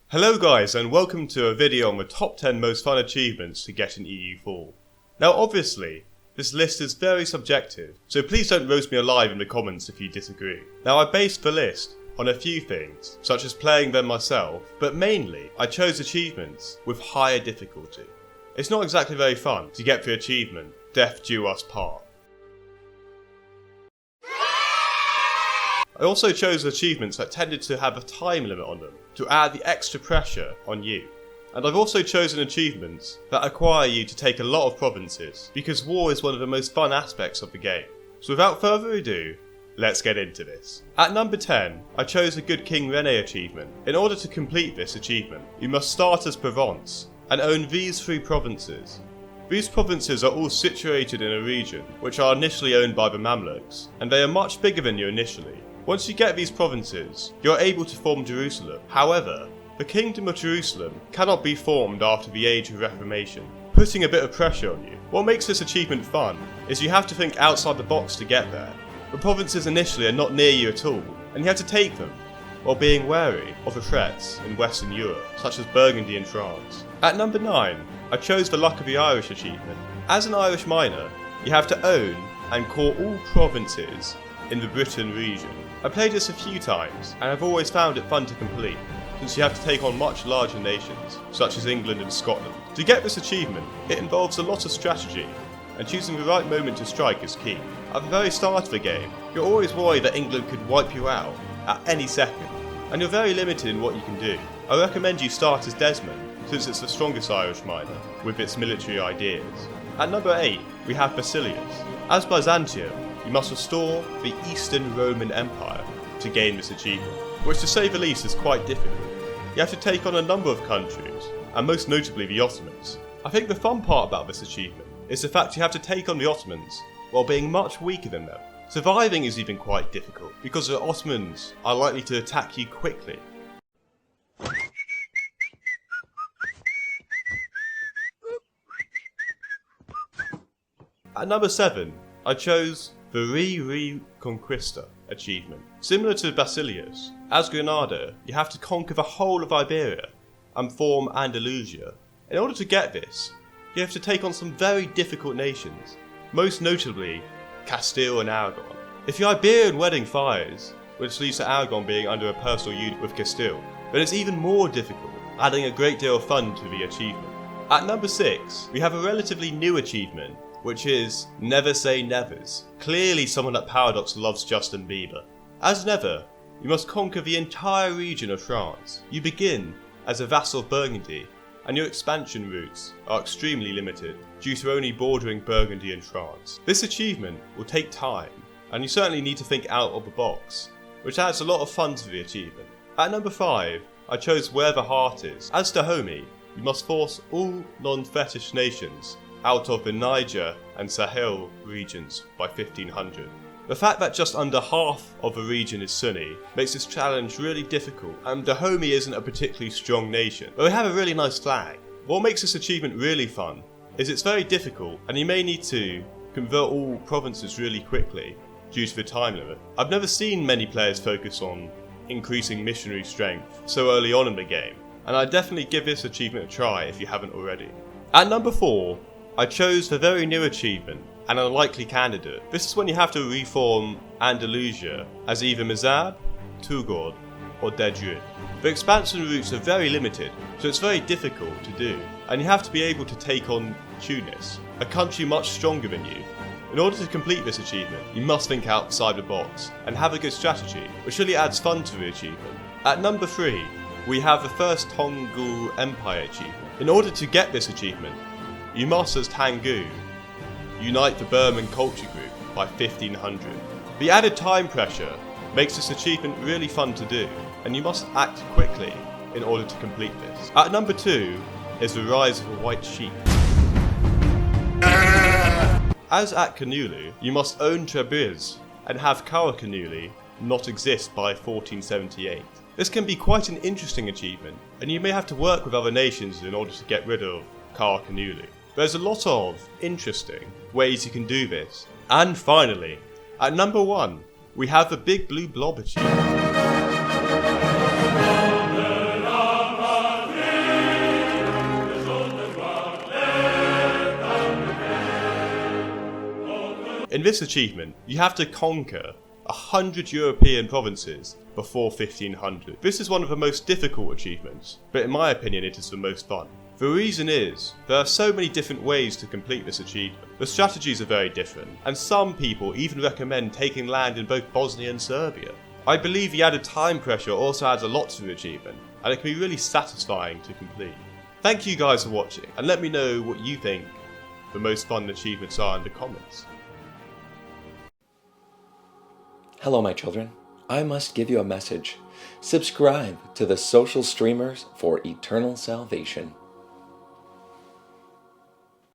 Hello guys, and welcome to a video on the top 10 most fun achievements to get in EU4. Now obviously, this list is very subjective, so please don't roast me alive in the comments if you disagree. Now I based the list on a few things, such as playing them myself, but mainly I chose achievements with higher difficulty. It's not exactly very fun to get the achievement, Death Do Us Part. I also chose achievements that tended to have a time limit on them, to add the extra pressure on you. And I've also chosen achievements that require you to take a lot of provinces, because war is one of the most fun aspects of the game. So without further ado, let's get into this. At number 10, I chose the Good King Rene achievement. In order to complete this achievement, you must start as Provence, and own these 3 provinces. These provinces are all situated in a region, which are initially owned by the Mamluks, and they are much bigger than you initially. Once you get these provinces, you are able to form Jerusalem. However, the Kingdom of Jerusalem cannot be formed after the Age of Reformation, putting a bit of pressure on you. What makes this achievement fun is you have to think outside the box to get there. The provinces initially are not near you at all, and you have to take them, while being wary of the threats in Western Europe, such as Burgundy and France. At number 9, I chose the Luck of the Irish achievement. As an Irish miner, you have to own and core all provinces in the Britain region. I played this a few times, and I've always found it fun to complete, since you have to take on much larger nations, such as England and Scotland. To get this achievement, it involves a lot of strategy, and choosing the right moment to strike is key. At the very start of the game, you're always worried that England could wipe you out at any second, and you're very limited in what you can do. I recommend you start as Desmond, since it's the strongest Irish miner, with its military ideas. At number 8, we have Basilios. As Byzantium, you must restore the Eastern Roman Empire to gain this achievement, which to say the least is quite difficult. You have to take on a number of countries, and most notably the Ottomans. I think the fun part about this achievement is the fact you have to take on the Ottomans while being much weaker than them. Surviving is even quite difficult, because the Ottomans are likely to attack you quickly. At number 7, I chose the Reconquista achievement. Similar to Basilios, as Granada, you have to conquer the whole of Iberia and form Andalusia. In order to get this, you have to take on some very difficult nations, most notably Castile and Aragon. If the Iberian wedding fires, which leads to Aragon being under a personal union with Castile, then it's even more difficult, adding a great deal of fun to the achievement. At number 6, we have a relatively new achievement, which is Never Say Nevers. Clearly someone at Paradox loves Justin Bieber. As Never, you must conquer the entire region of France. You begin as a vassal of Burgundy, and your expansion routes are extremely limited due to only bordering Burgundy and France. This achievement will take time, and you certainly need to think out of the box, which adds a lot of fun to the achievement. At number 5, I chose Where the Heart Is. As Dahomey, you must force all non-fetish nations out of the Niger and Sahel regions by 1500. The fact that just under half of the region is Sunni makes this challenge really difficult, and Dahomey isn't a particularly strong nation, but they have a really nice flag. What makes this achievement really fun is it's very difficult, and you may need to convert all provinces really quickly due to the time limit. I've never seen many players focus on increasing missionary strength so early on in the game, and I'd definitely give this achievement a try if you haven't already. At number 4, I chose the very new achievement, an unlikely candidate. This is when you have to reform Andalusia as either Mazab, Touggourt, or Dedru. The expansion routes are very limited, so it's very difficult to do, and you have to be able to take on Tunis, a country much stronger than you. In order to complete this achievement, you must think outside the box and have a good strategy, which really adds fun to the achievement. At number 3, we have the first Hangul Empire achievement. In order to get this achievement, you must, as Hangul, unite the Burman culture group by 1500. The added time pressure makes this achievement really fun to do, and you must act quickly in order to complete this. At number 2 is the Rise of a White Sheep. As at Cannula, you must own Trebizond and have Cannula not exist by 1478. This can be quite an interesting achievement, and you may have to work with other nations in order to get rid of Cannula. There's a lot of interesting ways you can do this. And finally, at number 1, we have the big Blue Blob achievement. In this achievement, you have to conquer 100 European provinces before 1500. This is one of the most difficult achievements, but in my opinion it is the most fun. The reason is, there are so many different ways to complete this achievement. The strategies are very different, and some people even recommend taking land in both Bosnia and Serbia. I believe the added time pressure also adds a lot to the achievement, and it can be really satisfying to complete. Thank you guys for watching, and let me know what you think the most fun achievements are in the comments. Hello, my children. I must give you a message. Subscribe to the social streamers for eternal salvation.